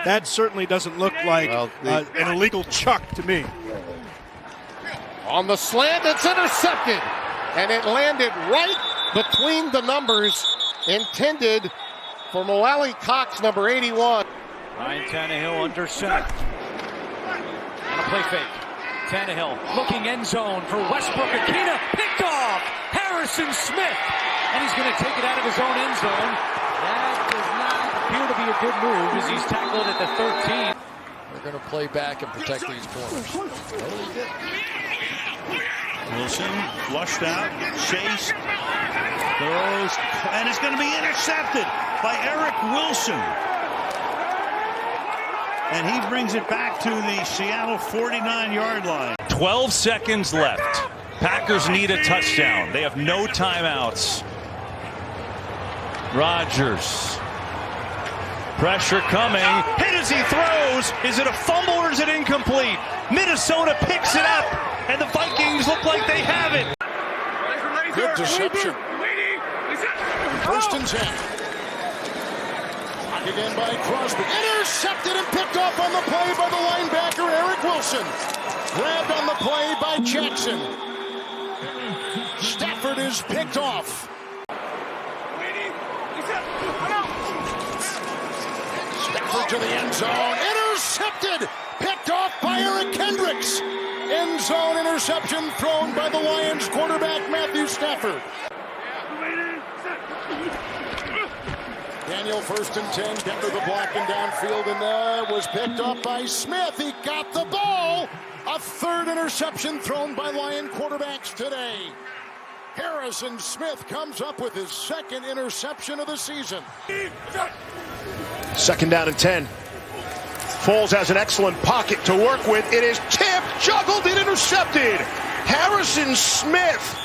That certainly doesn't look like an illegal chuck to me. On the slant, it's intercepted. And it landed right between the numbers intended for Moali Cox, number 81. Ryan Tannehill under center. On a play fake. Tannehill looking end zone for Westbrook. Akina picked off. Harrison Smith. And he's going to take it out of his own end zone. That does not appear to be a good move as he's tackled at the 13. They're going to play back and protect these corners. Wilson flushed out, chased, throws, and it's going to be intercepted by Eric Wilson. And he brings it back to the Seattle 49-yard line. 12 seconds left. Packers need a touchdown. They have no timeouts. Rodgers. Pressure coming. Hit as he throws. Is it a fumble or is it incomplete? Minnesota picks it up, and the Vikings look like they have it. Good deception. First and 10. Again by Crosby. Intercepted and picked off on the play by the linebacker, Eric Wilson. Grabbed on the play by Jackson. Stafford is picked off. Stafford to the end zone. Intercepted. Picked off by Eric Kendricks. End zone interception thrown by the Lions quarterback, Matthew Stafford. Daniel, first and 10. Denver the blocking downfield, and was picked up by Smith. He got the ball. A third interception thrown by Lion quarterbacks today. Harrison Smith comes up with his second interception of the season. Second down and 10. Foles has an excellent pocket to work with. It is tipped, juggled, and intercepted. Harrison Smith.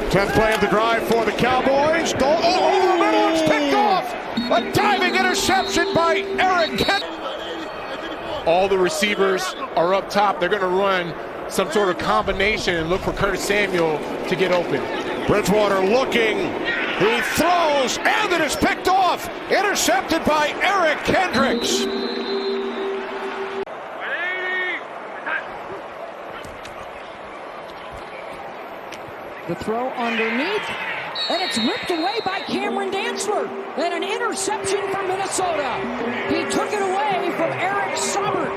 10th play of the drive for the Cowboys. Over the middle, it's picked off. A diving interception by Eric Kent. All the receivers are up top. They're going to run some sort of combination and look for Curtis Samuel to get open. Bridgewater looking. He throws, and it is picked off. Intercepted by Eric Kendricks. The throw underneath, and it's ripped away by Cameron Dantzler. And an interception for Minnesota. He took it away from Eric Saubert.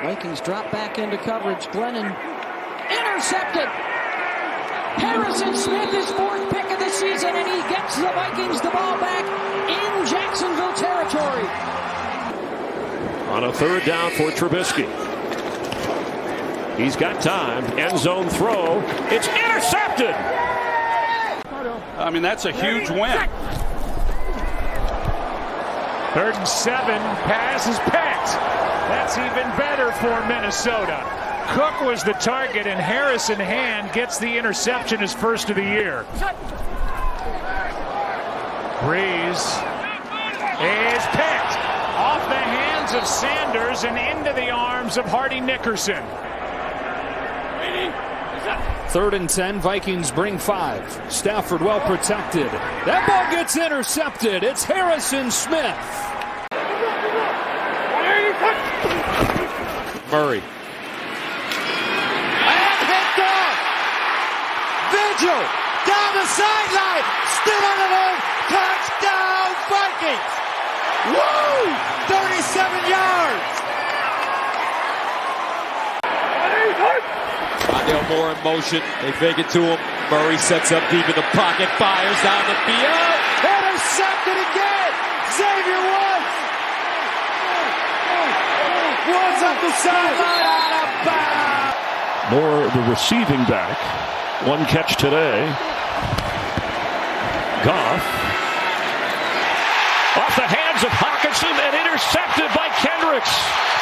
Vikings drop back into coverage. Glennon intercepted. Harrison Smith is fourth pick of the season, and he gets the Vikings the ball back in Jacksonville territory. On a third down for Trubisky. He's got time. End zone throw. It's intercepted. I mean, that's a huge win. 3rd and 7. Pass is picked. That's even better for Minnesota. Cook was the target, and Harrison Hand gets the interception, his first of the year. Breeze is picked off the hands of Sanders and into the arms of Hardy Nickerson. 3rd and 10, Vikings bring 5. Stafford well protected. That ball gets intercepted. It's Harrison Smith. Murray. And picked off. Vigil down the sideline. Still on the move. Touchdown Vikings. Woo! 37 yards. Rondale Moore in motion. They fake it to him. Murray sets up deep in the pocket. Fires down the field. Intercepted again. Xavier Woods. Woods up the sideline. Out of bounds. Moore, the receiving back. One catch today. Goff. Off the hands of Hawkinson and intercepted by Kendricks.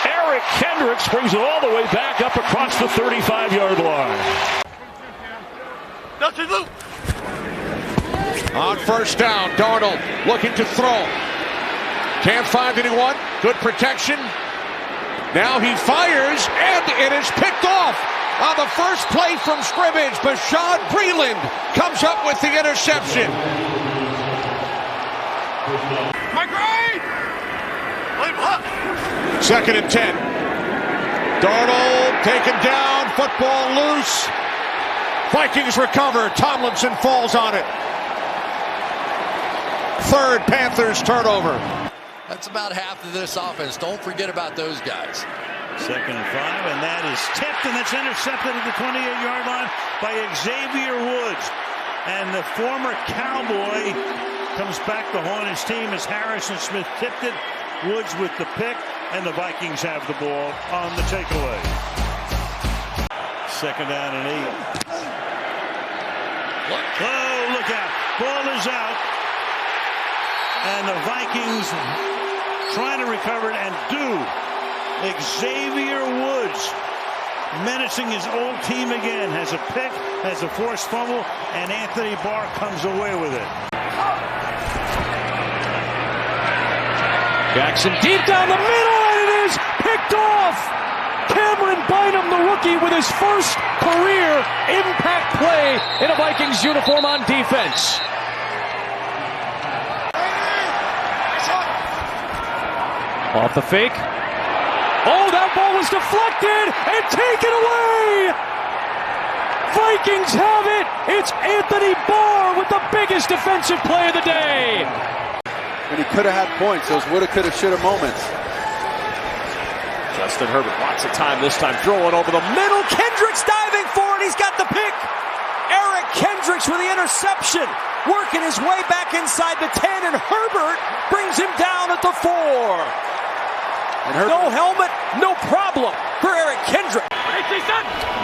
Eric Kendricks brings it all the way back up across the 35-yard line. On first down, Darnold looking to throw. Can't find anyone. Good protection. Now he fires, and it is picked off. on the first play from scrimmage. Bashaud Breeland comes up with the interception. Second and 10. Darnold taken down, football loose. Vikings recover. Tomlinson falls on it. Third Panthers turnover. That's about half of this offense. Don't forget about those guys. Second and 5, and that is tipped, and that's intercepted at the 28-yard line by Xavier Woods. And the former Cowboy comes back to haunt his team as Harrison Smith tipped it. Woods with the pick, and the Vikings have the ball on the takeaway. Second down and 8. Oh, look out. Ball is out. And the Vikings trying to recover it and do. Xavier Woods menacing his old team again. Has a pick, has a forced fumble, and Anthony Barr comes away with it. Jackson deep down the middle, and it is picked off. Cameron Bynum, the rookie, with his first career impact play in a Vikings uniform on defense. Off the fake. Oh, that ball was deflected and taken away. Vikings have it. It's Anthony Barr with the biggest defensive play of the day. And he could have had points. Those woulda, coulda, shoulda moments. Justin Herbert, lots of time this time, throwing over the middle. Kendricks diving for it. He's got the pick. Eric Kendricks with the interception, working his way back inside the 10, and Herbert brings him down at the 4. No helmet, no problem for Eric Kendricks.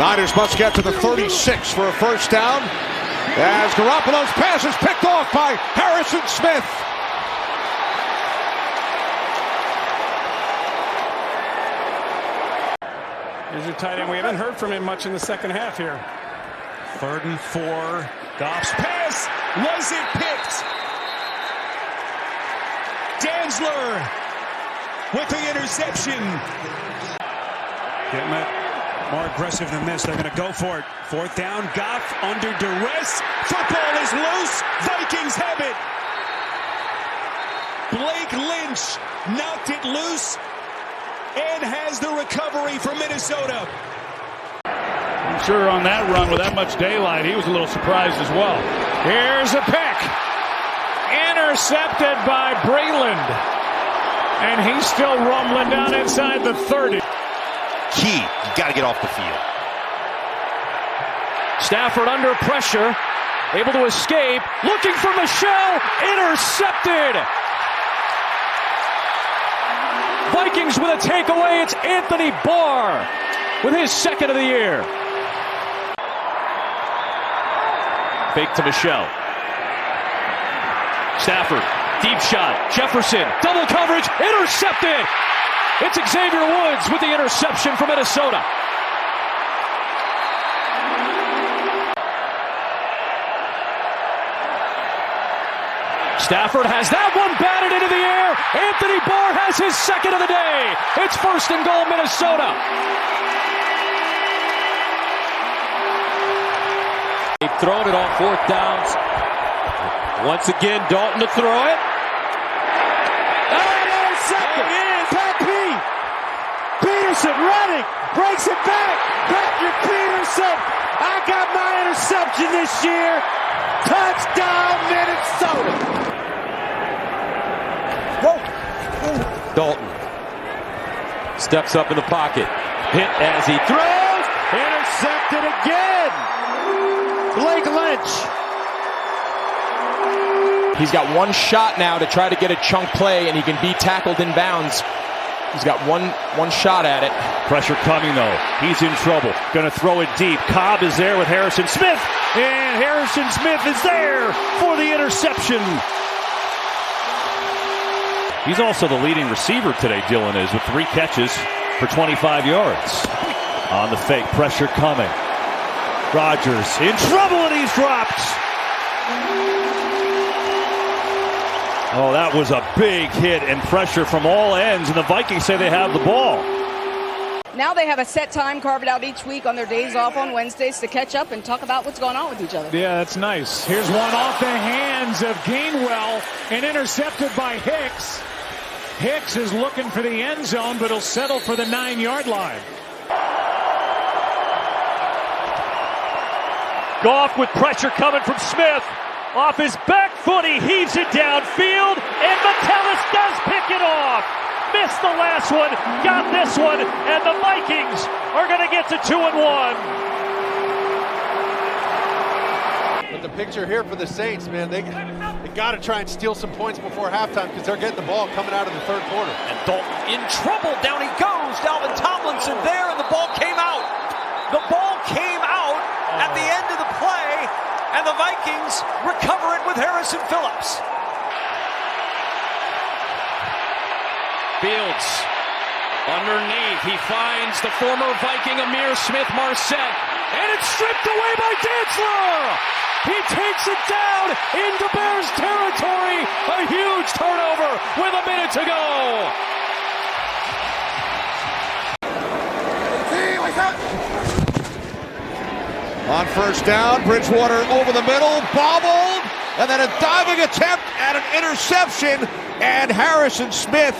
Niners must get to the 36 for a first down, as Garoppolo's pass is picked off by Harrison Smith. Here's your tight end. We haven't heard from him much in the second half here. 3rd and 4. Goff's pass. Was it picked? Dantzler with the interception. Getting it more aggressive than this. They're going to go for it. 4th down. Goff under duress. Football is loose. Vikings have it. Blake Lynch knocked it loose and has the recovery for Minnesota. I'm sure on that run with that much daylight, he was a little surprised as well. Here's a pick. Intercepted by Breeland. And he's still rumbling down inside the 30. Key, you got to get off the field. Stafford under pressure, able to escape, looking for Michelle, intercepted. Vikings with a takeaway. It's Anthony Barr with his second of the year. Fake to Michelle. Stafford, deep shot. Jefferson, double coverage, intercepted. It's Xavier Woods with the interception for Minnesota. Stafford has that one batted into the air. Anthony Barr has his second of the day. It's 1st and goal, Minnesota. They've thrown it on 4th downs. Once again, Dalton to throw it. Second. Pat P. Peterson running. Breaks it back. Patrick Peterson. I got my interception this year. Touchdown, Minnesota. Dalton steps up in the pocket. Hit as he throws. Intercepted again. Blake Lynch. He's got one shot now to try to get a chunk play, and he can be tackled in bounds. He's got one shot at it. Pressure coming, though. He's in trouble. Going to throw it deep. Cobb is there with Harrison Smith. And Harrison Smith is there for the interception. He's also the leading receiver today, Dylan is, with 3 catches for 25 yards. On the fake, pressure coming. Rodgers in trouble, and he's dropped. Oh, that was a big hit and pressure from all ends, and the Vikings say they have the ball. now they have a set time carved out each week on their days off on Wednesdays to catch up and talk about what's going on with each other. Yeah, that's nice. Here's one off the hands of Gainwell and intercepted by Hicks. Hicks is looking for the end zone, but he'll settle for the 9-yard line. Goff with pressure coming from Smith. Off his back foot, he heaves it downfield, and Metellus does pick it off. Missed the last one, got this one, and the Vikings are going to get to 2-1. But the picture here for the Saints, man, they got to try and steal some points before halftime because they're getting the ball coming out of the third quarter. And Dalton in trouble. Down he goes. Dalvin Tomlinson there, and the ball came out. The ball came out at the end of the play, and the Vikings recover it with Harrison Phillips. Fields underneath. He finds the former Viking Amir Smith-Marset, and it's stripped away by Dantzler. He takes it down into Bears territory. A huge turnover with a minute to go. On first down, Bridgewater over the middle, bobbled, and then a diving attempt at an interception, and Harrison Smith.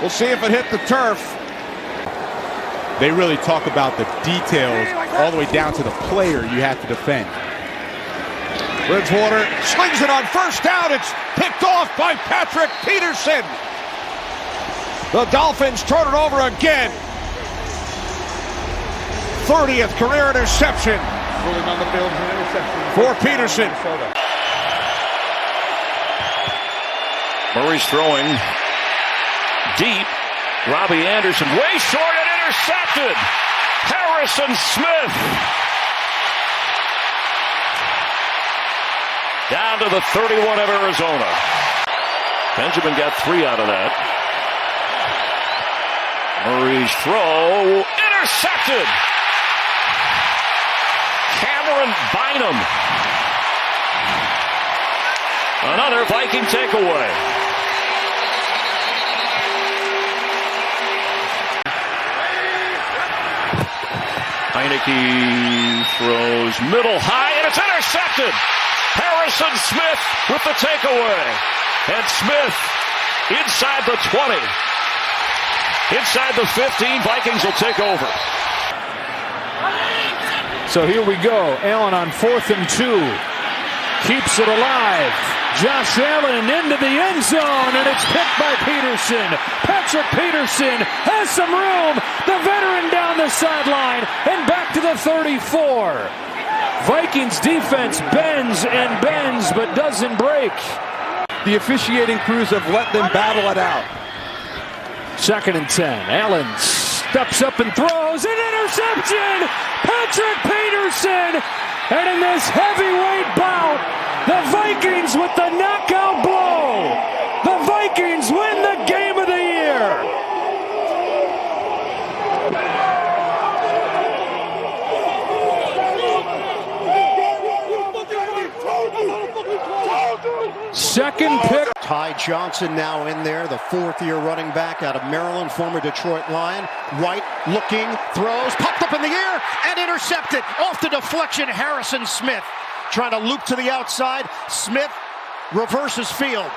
We'll see if it hit the turf. They really talk about the details all the way down to the player you have to defend. Bridgewater slings it on first down. It's picked off by Patrick Peterson. The Dolphins turn it over again. 30th career interception for Peterson. Murray's throwing deep. Robbie Anderson way short and intercepted. Harrison Smith down to the 31 of Arizona. Benjamin got 3 out of that. Murray's throw intercepted. Cameron Bynum. Another Viking takeaway. Heineke throws middle high, and it's intercepted. Harrison Smith with the takeaway. And Smith inside the 20. Inside the 15, Vikings will take over. So here we go. Allen on 4th and 2. Keeps it alive. Josh Allen into the end zone, and it's picked by Peterson. Patrick Peterson has some room. The veteran down the sideline and back to the 34. Vikings defense bends and bends, but doesn't break. The officiating crews have let them battle it out. 2nd and 10. Allen steps up and throws an interception. Patrick Peterson. And in this heavyweight bout, the Vikings with the knockout blow. The Vikings win the game of the year. Second pick. Ty Johnson now in there, the 4th-year running back out of Maryland, former Detroit Lion. White looking, throws, popped up in the air, and intercepted. Off the deflection, Harrison Smith trying to loop to the outside. Smith reverses field,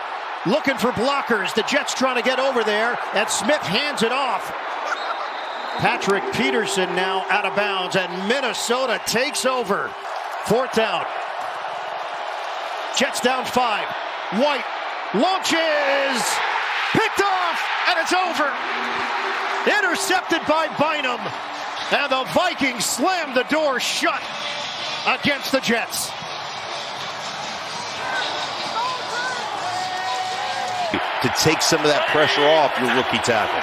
looking for blockers. The Jets trying to get over there, and Smith hands it off. Patrick Peterson now out of bounds, and Minnesota takes over. 4th down. Jets down 5. White launches, picked off, and it's over. Intercepted by Bynum, and the Vikings slam the door shut against the Jets. To take some of that pressure off your rookie tackle.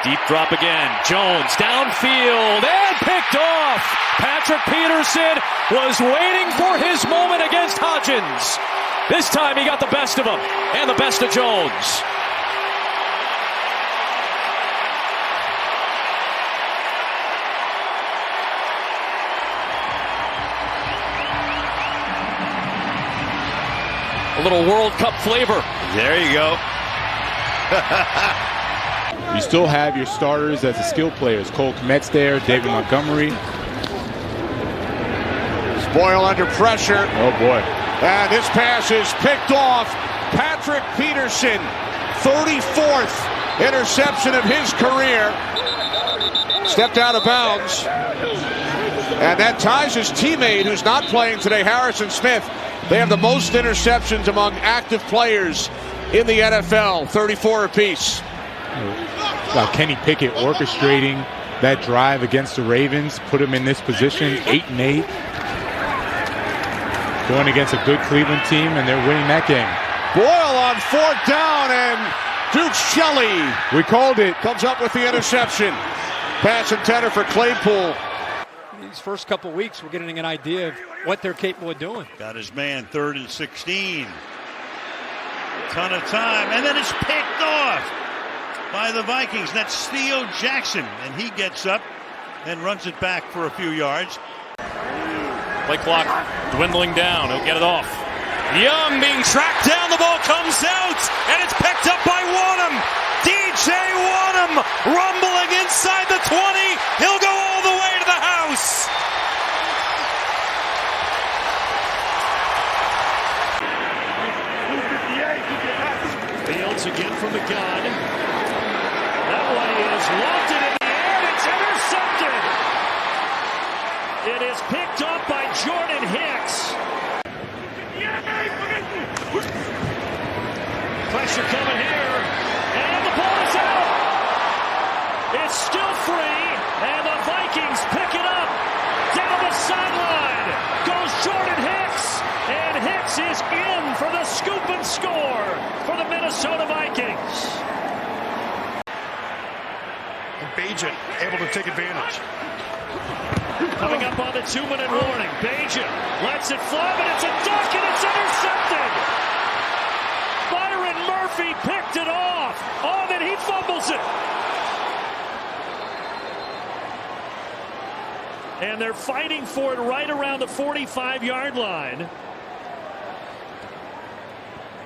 Deep drop again. Jones downfield and picked off. Patrick Peterson was waiting for his moment against Hodgins. This time he got the best of him and the best of Jones. A little World Cup flavor. There you go. You still have your starters as the skill players. Cole Kmet's there, David Montgomery. Boyle under pressure. Oh, boy. And this pass is picked off. Patrick Peterson, 34th interception of his career. Stepped out of bounds. And that ties his teammate, who's not playing today, Harrison Smith. They have the most interceptions among active players in the NFL, 34 apiece. Kenny Pickett orchestrating that drive against the Ravens, put him in this position, 8-8. Going against a good Cleveland team, and they're winning that game. Boyle on 4th down, and Duke Shelley, we called it, comes up with the interception. Pass intended for Claypool. These first couple weeks, we're getting an idea of what they're capable of doing. Got his man 3rd and 16. Ton of time, and then it's picked off by the Vikings. That's Theo Jackson, and he gets up and runs it back for a few yards. Play clock dwindling down. He'll get it off. Young being tracked down. The ball comes out, and it's picked up by Wanham. DJ Wanham rumbling inside the 20. He'll go all the way to the house. Fields again from the gun. That one is lofted in the air. It's intercepted. It is picked up by Jordan Hicks. Pressure coming here, and the ball is out. It's still free, and the Vikings pick it up. Down the sideline goes Jordan Hicks, and Hicks is in for the scoop and score for the Minnesota Vikings. And Bajan able to take advantage. Coming up on the 2-minute warning. Bajan lets it fly, but it's a duck, and it's intercepted. Byron Murphy picked it off. Oh, then he fumbles it. And they're fighting for it right around the 45-yard line.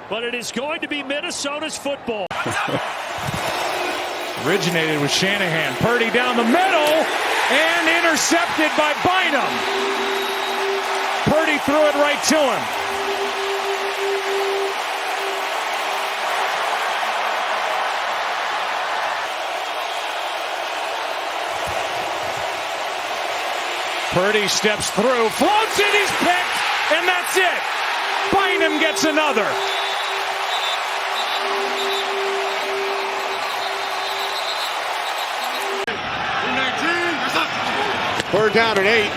But it is going to be Minnesota's football. Originated with Shanahan. Purdy down the middle and intercepted by Bynum. Purdy threw it right to him. Purdy steps through, floats it, he's picked, and that's it. Bynum gets another. Third down and 8.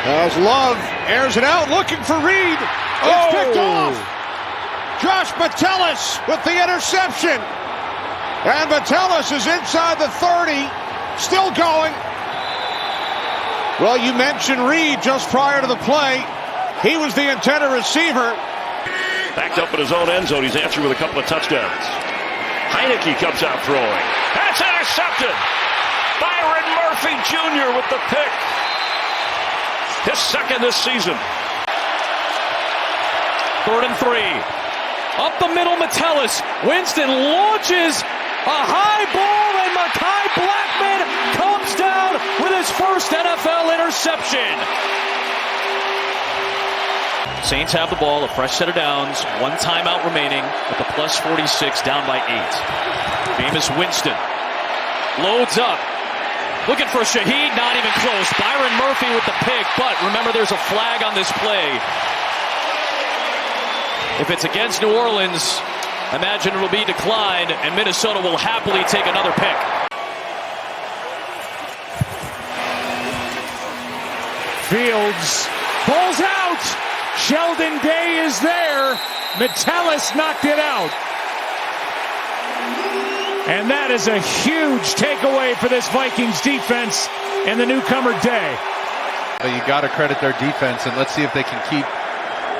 As Love airs it out, looking for Reed. It's picked off. Josh Metellus with the interception. And Metellus is inside the 30, still going. Well, you mentioned Reed just prior to the play. He was the intended receiver. Backed up in his own end zone. He's answered with a couple of touchdowns. Heineke comes out throwing. That's intercepted. Byron Murphy Jr. with the pick. His second this season. 3rd and 3. Up the middle, Metellus. Winston launches a high ball, and Mekhi Blackman comes down with his first NFL interception. Saints have the ball, a fresh set of downs, 1 timeout remaining with the plus 46 down by 8. Jameis Winston loads up. Looking for Shaheed, not even close. Byron Murphy with the pick, but remember there's a flag on this play. If it's against New Orleans, imagine it'll be declined, and Minnesota will happily take another pick. Fields, ball's out. Sheldon Day is there. Metellus knocked it out. And that is a huge takeaway for this Vikings defense and the newcomer Day. But you got to credit their defense, and let's see if they can keep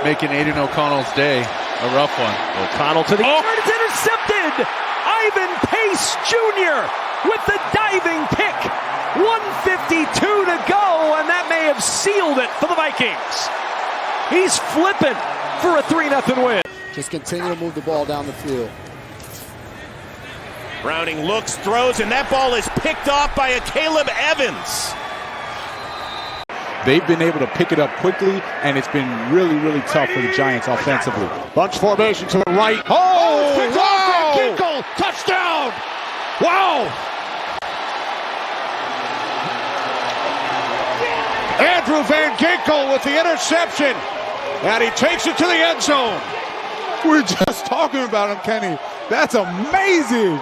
making Aiden O'Connell's day a rough one. O'Connell to the it's intercepted. Ivan Pace Jr. with the diving pick. 1:52 to go, and that may have sealed it for the Vikings. He's flipping for a 3-0 win. Just continue to move the ball down the field. Browning looks, throws, and that ball is picked off by a Caleb Evans. They've been able to pick it up quickly, and it's been really, really tough for the Giants offensively. Bunch formation to the right. Oh, wow! Ginkle, touchdown! Wow! Andrew Van Ginkle with the interception, and he takes it to the end zone. We're just talking about him, Kenny. That's amazing.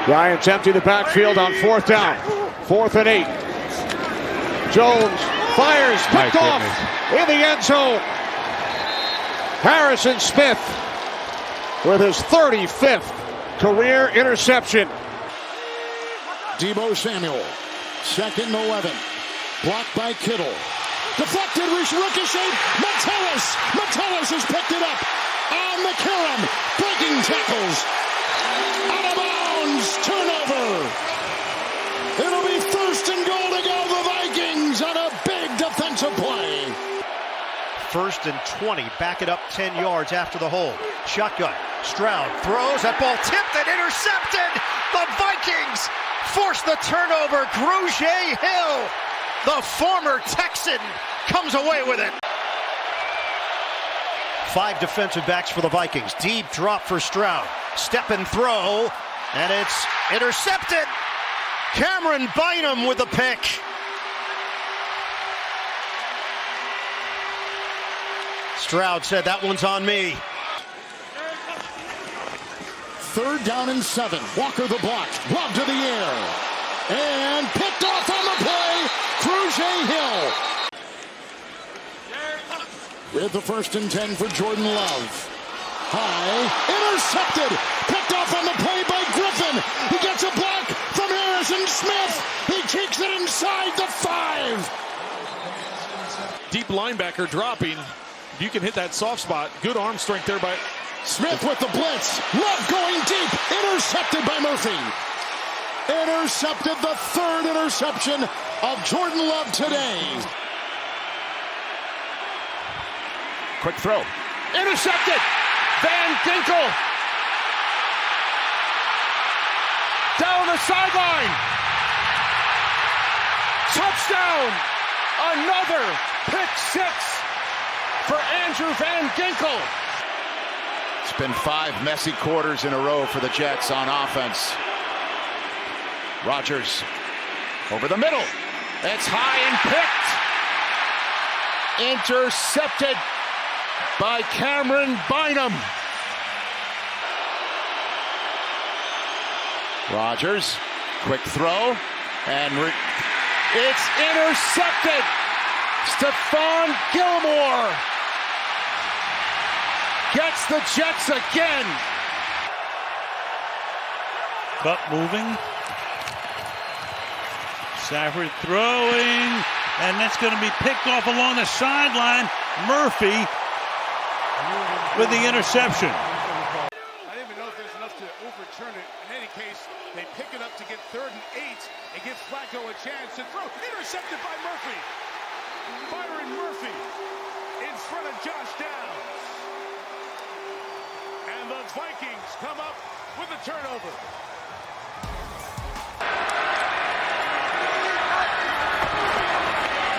Giants empty the backfield on 4th down. 4th and 8. Jones fires, picked off in the end zone. Harrison Smith with his 35th career interception. Deebo Samuel, 2nd and 11. Blocked by Kittle. Deflected, ricocheted. Metellus has picked it up. On McCarron, breaking tackles. Out of bounds, turnover. It'll be 1st and goal to go the Vikings on a big defensive play. 1st and 20, back it up 10 yards after the hold. Shotgun, Stroud throws, that ball tipped and intercepted. The Vikings force the turnover. Grugier Hill, the former Texan, comes away with it. 5 defensive backs for the Vikings. Deep drop for Stroud. Step and throw, and it's intercepted. Cameron Bynum with the pick. Stroud said, that one's on me. 3rd down and 7. Walker the block. Love to the air. And picked off on the play. Grugier Hill. With the 1st and 10 for Jordan Love. High. Intercepted. Picked off on the play by Griffin. He gets a block from Harrison Smith. He takes it inside the 5. Deep linebacker dropping. You can hit that soft spot. Good arm strength there by Smith with the blitz. Love going deep. Intercepted by Murphy. Intercepted, the 3rd interception of Jordan Love today. Quick throw. Intercepted. Van Ginkle. Down the sideline. Touchdown. Another pick 6 for Andrew Van Ginkle. It's been 5 messy quarters in a row for the Jets on offense. Rodgers over the middle. It's high and picked. Intercepted by Cameron Bynum. Rodgers, quick throw, and it's intercepted. Stephon Gilmore gets the Jets again. Cup moving. Stafford throwing, and that's going to be picked off along the sideline. Murphy with the interception. I don't even know if there's enough to overturn it. In any case, they pick it up to get 3rd and 8 and give Flacco a chance to throw. Intercepted by Murphy. Byron Murphy in front of Josh Downs. And the Vikings come up with a turnover.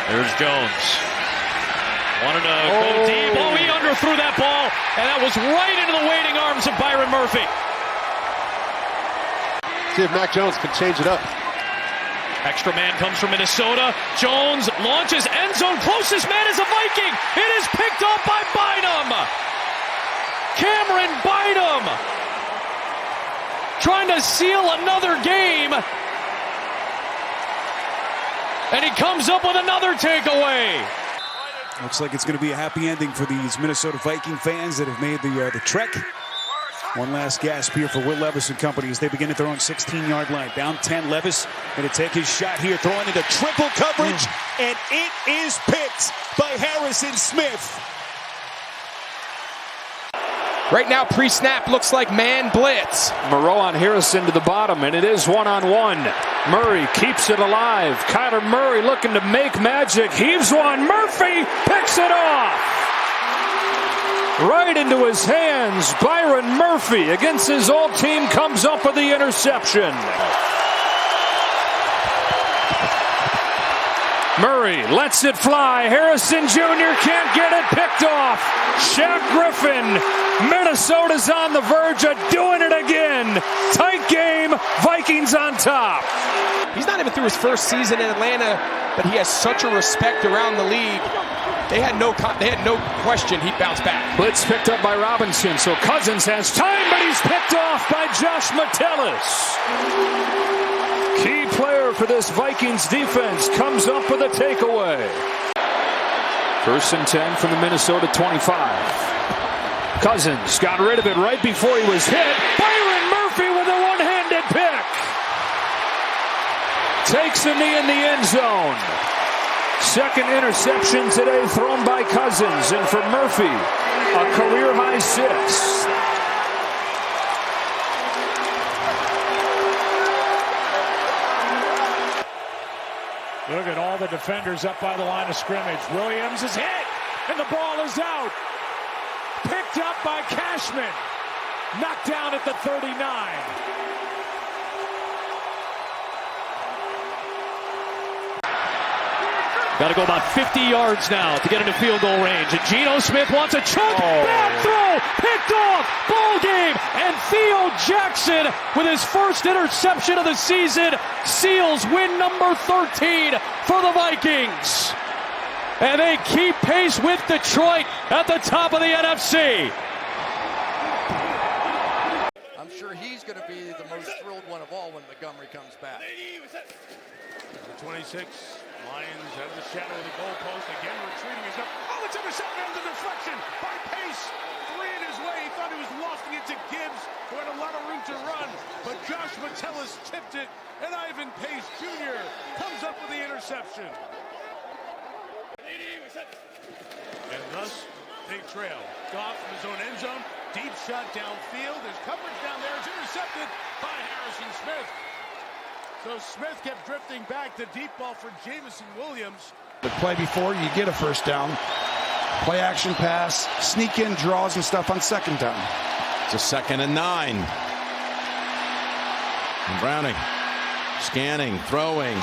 There's Jones. Wanted to go deep. Oh, he underthrew that ball, and that was right into the waiting arms of Byron Murphy. See if Mac Jones can change it up. Extra man comes from Minnesota. Jones launches end zone. Closest man is a Viking. It is picked up by Bynum. Cameron Bynum trying to seal another game. And he comes up with another takeaway. Looks like it's going to be a happy ending for these Minnesota Viking fans that have made the trek. One last gasp here for Will Levis and company as they begin at their own 16-yard line. Down 10, Levis going to take his shot here, throwing into triple coverage, and it is picked by Harrison Smith. Right now, pre-snap looks like man blitz. Moreau on Harrison to the bottom, and it is one-on-one. Murray keeps it alive. Kyler Murray looking to make magic. Heaves one. Murphy picks it off. Right into his hands. Byron Murphy against his old team comes up with the interception. Murray lets it fly. Harrison Jr. can't get it picked off. Shaq Griffin. Minnesota's on the verge of doing it again. Tight game. Vikings on top. He's not even through his first season in Atlanta, but he has such a respect around the league. They had no question he'd bounce back. Blitz picked up by Robinson, so Cousins has time, but he's picked off by Josh Metellus. Key player for this Vikings defense comes up with a takeaway. 1st and 10 from the Minnesota 25. Cousins got rid of it right before he was hit. Byron Murphy with a one-handed pick. Takes a knee in the end zone. Second interception today thrown by Cousins, and for Murphy, a career-high 6. Look at all the defenders up by the line of scrimmage. Williams is hit, and the ball is out. Picked up by Cashman. Knocked down at the 39. Got to go about 50 yards now to get into field goal range. And Geno Smith wants a chunk. Bad throw. Picked off. Ball game. And Theo Jackson, with his first interception of the season, seals win number 13 for the Vikings. And they keep pace with Detroit at the top of the NFC. I'm sure he's going to be the most thrilled one of all when Montgomery comes back. 26. Lions out of the shadow of the goalpost. Again, retreating is up. Oh, it's intercepted on the deflection by Pace. 3 in his way. He thought he was lofting it to Gibbs, who had a lot of room to run. But Josh Metellus tipped it, and Ivan Pace Jr. comes up with the interception. And thus, big trail. Goff in his own end zone. Deep shot downfield. There's coverage down there. It's intercepted by Harrison Smith. So Smith kept drifting back. The deep ball for Jamison Williams. The play before, you get a first down. Play action pass, sneak in draws and stuff on second down. It's a 2nd and 9. And Browning scanning, throwing,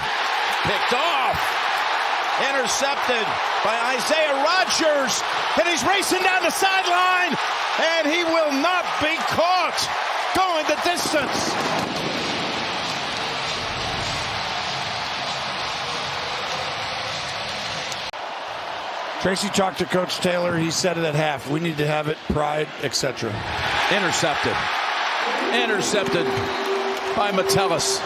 picked off. Intercepted by Isaiah Rodgers. And he's racing down the sideline. And he will not be caught going the distance. Tracy talked to Coach Taylor. He said it at half. We need to have it, pride, etc. Intercepted. Intercepted by Metellus.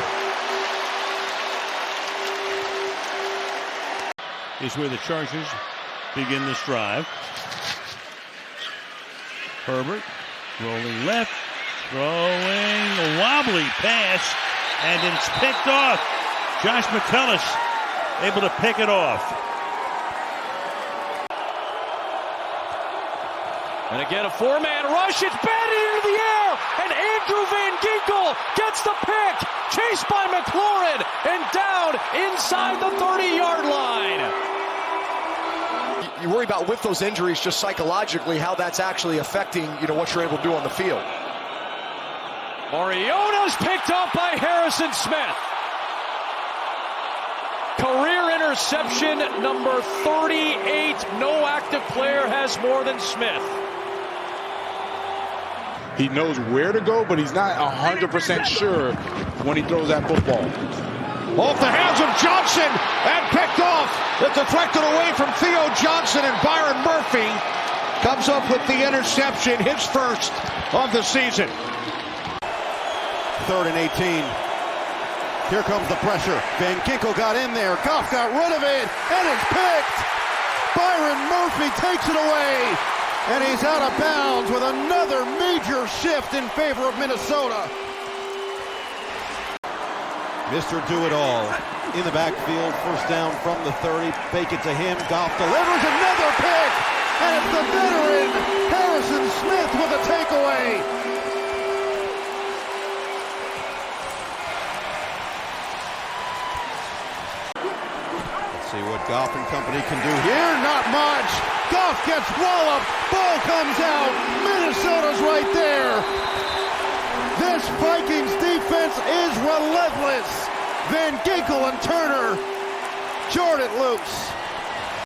Is where the Chargers begin this drive. Herbert rolling left, throwing a wobbly pass, and it's picked off. Josh Metellus able to pick it off. And again, a 4-man rush. It's batted into the air. And Andrew Van Ginkel gets the pick. Chased by McLaurin. And down inside the 30-yard line. You worry about with those injuries, just psychologically, how that's actually affecting, what you're able to do on the field. Mariota's picked up by Harrison Smith. Career interception number 38. No active player has more than Smith. He knows where to go, but he's not 100% sure when he throws that football. Off the hands of Johnson and picked off. It deflected away from Theo Johnson, and Byron Murphy comes up with the interception, his first of the season. 3rd and 18. Here comes the pressure. Van Ginkel got in there. Goff got rid of it, and it's picked. Byron Murphy takes it away. And he's out of bounds with another major shift in favor of Minnesota. Mr. Do-It-All in the backfield. First down from the 30. Fake it to him. Goff delivers another pick. And it's the veteran Harrison Smith with a takeaway. See what Goff and company can do here. Not much. Goff gets walloped. Ball comes out. Minnesota's right there. This Vikings defense is relentless. Van Ginkel and Turner. Jordan loose.